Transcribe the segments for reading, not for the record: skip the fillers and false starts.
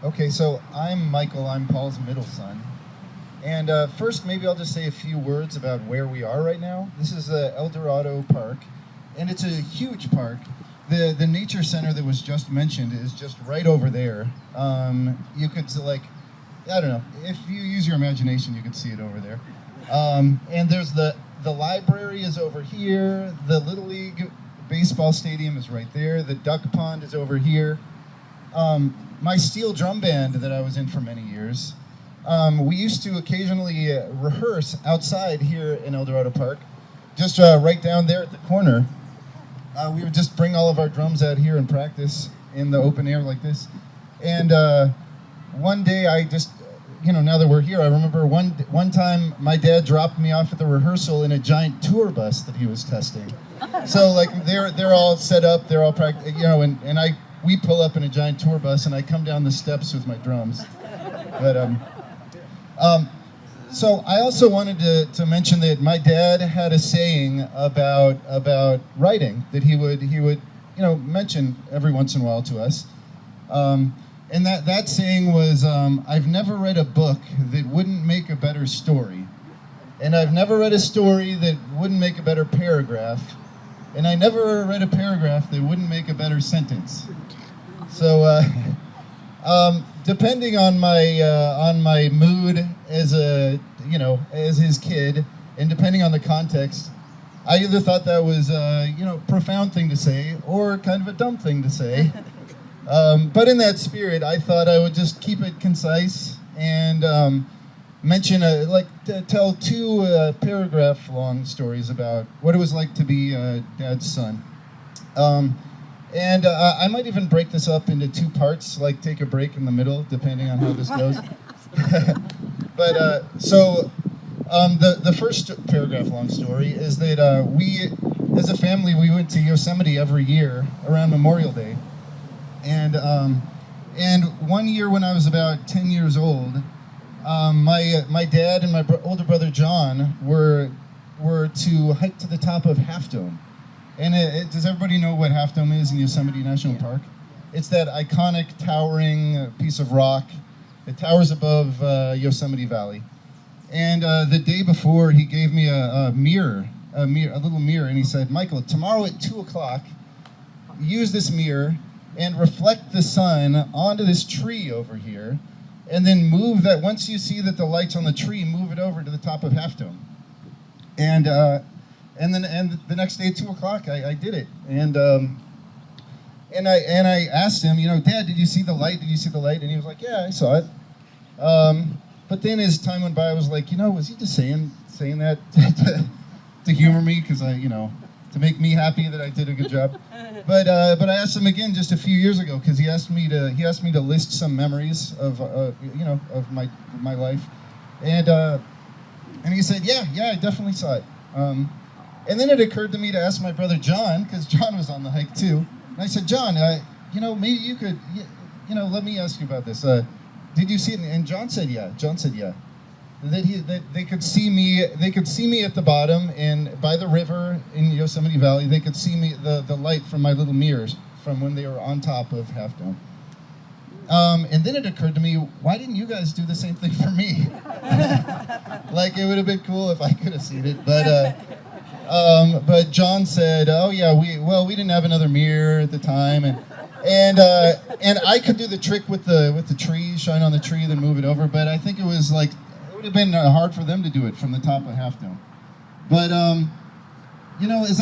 Okay, so I'm Michael. I'm Paul's middle son. And first, maybe I'll just say a few words about where we are right now. This is El Dorado Park, and it's a huge park. The nature center that was just mentioned is just right over there. You could I don't know, if you use your imagination, you could see it over there. And there's the library is over here. The Little League baseball stadium is right there. The duck pond is over here. My steel drum band that I was in for many years, we used to occasionally rehearse outside here in El Dorado Park, just right down there at the corner. We would just bring all of our drums out here and practice in the open air like this. And one day I just, now that we're here, I remember one time my dad dropped me off at the rehearsal in a giant tour bus that he was testing. So they're all set up, they're all and we pull up in a giant tour bus, and I come down the steps with my drums. But so I also wanted to mention that my dad had a saying about writing that he would mention every once in a while to us, and that saying was, I've never read a book that wouldn't make a better story, and I've never read a story that wouldn't make a better paragraph, and I never read a paragraph that wouldn't make a better sentence. So, depending on my mood as as his kid, and depending on the context, I either thought that was profound thing to say or kind of a dumb thing to say. But in that spirit, I thought I would just keep it concise and mention tell two paragraph-long stories about what it was like to be Dad's son. And I might even break this up into two parts, like take a break in the middle, depending on how this goes. But the first paragraph-long story is that we, as a family, we went to Yosemite every year around Memorial Day. And one year when I was about 10 years old, my dad and my older brother John were to hike to the top of Half Dome. And does everybody know what Half Dome is in Yosemite National Park? It's that iconic, towering piece of rock. It towers above Yosemite Valley. And the day before, he gave me a little mirror, and he said, Michael, tomorrow at 2 o'clock, use this mirror and reflect the sun onto this tree over here, and then move that, once you see that the light's on the tree, move it over to the top of Half Dome. And the next day at 2 o'clock, I did it, and I asked him, Dad, did you see the light? Did you see the light? And he was like, yeah, I saw it. But then as time went by, I was like, was he just saying that to humor me, because to make me happy that I did a good job? But I asked him again just a few years ago, because he asked me to list some memories of my life, and he said, yeah, I definitely saw it. And then it occurred to me to ask my brother John, because John was on the hike too. And I said, John, maybe you could, let me ask you about this. Did you see it? And John said, yeah. That they could see me. They could see me at the bottom, and by the river in Yosemite Valley, they could see me, the light from my little mirrors from when they were on top of Half Dome. And then it occurred to me, why didn't you guys do the same thing for me? It would have been cool if I could have seen it, but John said, oh yeah, we didn't have another mirror at the time, and I could do the trick with the tree, shine on the tree, then move it over. But I think it would have been hard for them to do it from the top of Half Dome. But as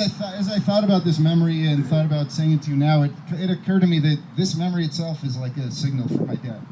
I thought about this memory and thought about saying it to you now, it occurred to me that this memory itself is like a signal for my dad.